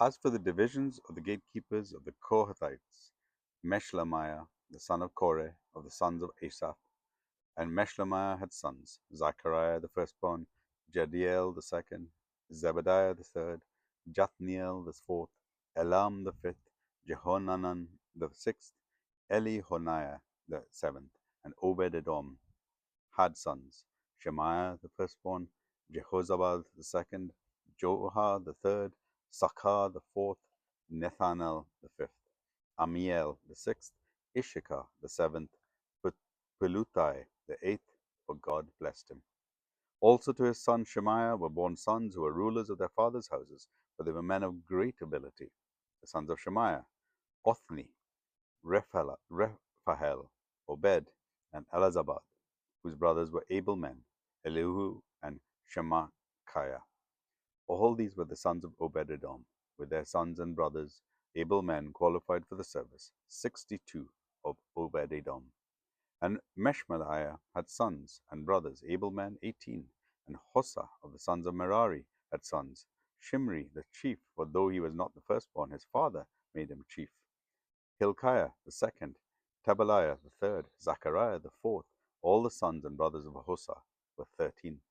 As for the divisions of the gatekeepers of the Kohathites, Meshlemiah, the son of Koreh, of the sons of Asaph, and Meshlemiah had sons, Zechariah the firstborn, Jediel the second, Zebadiah the third, Jathniel the fourth, Elam the fifth, Jehonanan the sixth, Elihoniah the seventh, and Obed-Edom had sons, Shemaiah the firstborn, Jehozabad the second, Joah the third, Sakkar the fourth, Nethanel the fifth, Amiel the sixth, Issachar the seventh, Peluthai the eighth, for God blessed him. Also to his son Shemaiah were born sons who were rulers of their fathers' houses, for they were men of great ability. The sons of Shemaiah, Othni, Rephael, Obed, and Elazabad, whose brothers were able men, Elihu and Shemachiah. All these were the sons of Obed-Edom, with their sons and brothers, able men qualified for the service, 62 of Obed-Edom. And Meshmaliah had sons and brothers, able men, 18. And Hossa of the sons of Merari had sons, Shimri the chief, for though he was not the firstborn, his father made him chief. Hilkiah the second, Tabaliah the third, Zechariah the fourth. All the sons and brothers of Hossa were 13.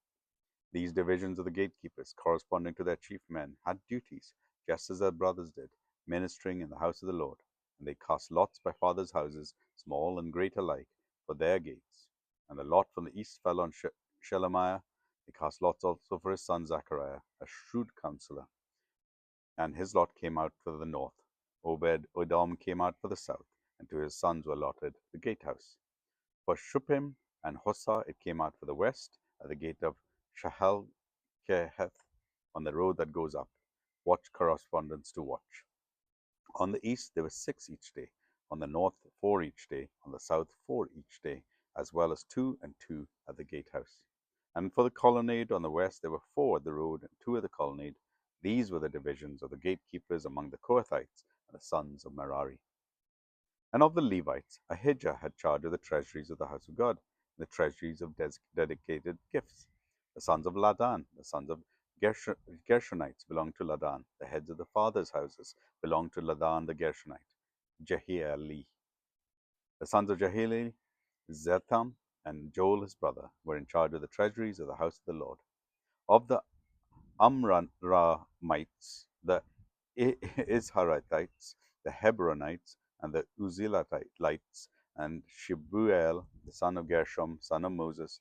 These divisions of the gatekeepers, corresponding to their chief men, had duties, just as their brothers did, ministering in the house of the Lord. And they cast lots by fathers' houses, small and great alike, for their gates. And the lot from the east fell on Shelemiah. They cast lots also for his son Zechariah, a shrewd counselor. And his lot came out for the north. Obed-Edom came out for the south, and to his sons were allotted the gatehouse. For Shuppim and Hossa it came out for the west, at the gate of Shahal-Keheth, on the road that goes up. Watch correspondence to watch. On the east there were 6 each day, on the north 4 each day, on the south 4 each day, as well as 2 and 2 at the gatehouse. And for the colonnade on the west there were 4 at the road and 2 at the colonnade. These were the divisions of the gatekeepers among the Kohathites and the sons of Merari. And of the Levites, Ahijah had charge of the treasuries of the house of God, and the treasuries of dedicated gifts. The sons of Ladan, the sons of Gershonites belonged to Ladan. The heads of the fathers' houses belonged to Ladan the Gershonite, Jehieli. The sons of Jehieli, Zetham, and Joel his brother, were in charge of the treasuries of the house of the Lord. Of the Amramites, the Izharites, the Hebronites, and the Uzzielites, and Shebuel, the son of Gershom, son of Moses,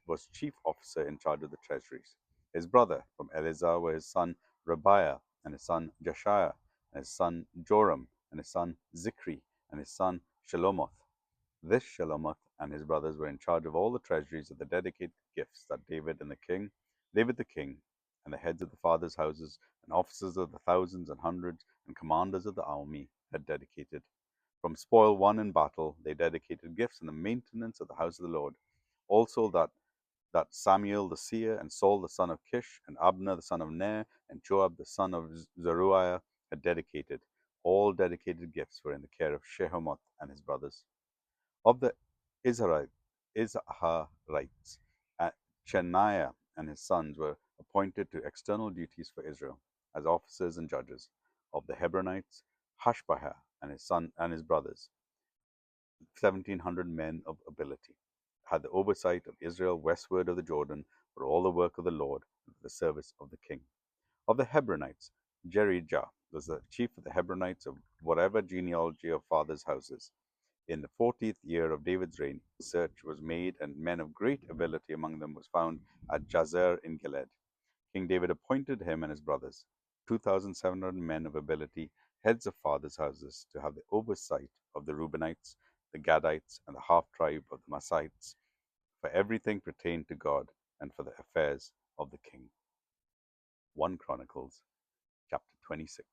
was chief officer in charge of the treasuries. His brother from Eleazar were his son Rabiah, and his son Jeshiah, and his son Joram, and his son Zikri, and his son Shelomoth. This Shelomoth and his brothers were in charge of all the treasuries of the dedicated gifts that David the king, and the heads of the fathers' houses, and officers of the thousands and hundreds, and commanders of the army had dedicated. From spoil won in battle, they dedicated gifts in the maintenance of the house of the Lord. Also that Samuel the seer, and Saul the son of Kish, and Abner the son of Ner, and Joab the son of Zeruiah had dedicated. All dedicated gifts were in the care of Shehemoth and his brothers. Of the Izharites, Cheniah and his sons were appointed to external duties for Israel as officers and judges. Of the Hebronites, Hashbah and his son and his brothers, 1,700 men of ability, had the oversight of Israel westward of the Jordan for all the work of the Lord and for the service of the king. Of the Hebronites, Jerijah was the chief of the Hebronites of whatever genealogy of fathers' houses. In the 40th year of David's reign, search was made, and men of great ability among them was found at Jazer in Gilead. King David appointed him and his brothers, 2,700 men of ability, heads of fathers' houses, to have the oversight of the Reubenites, the Gadites, and the half-tribe of the Massites, for everything pertained to God and for the affairs of the king. 1 Chronicles chapter 26.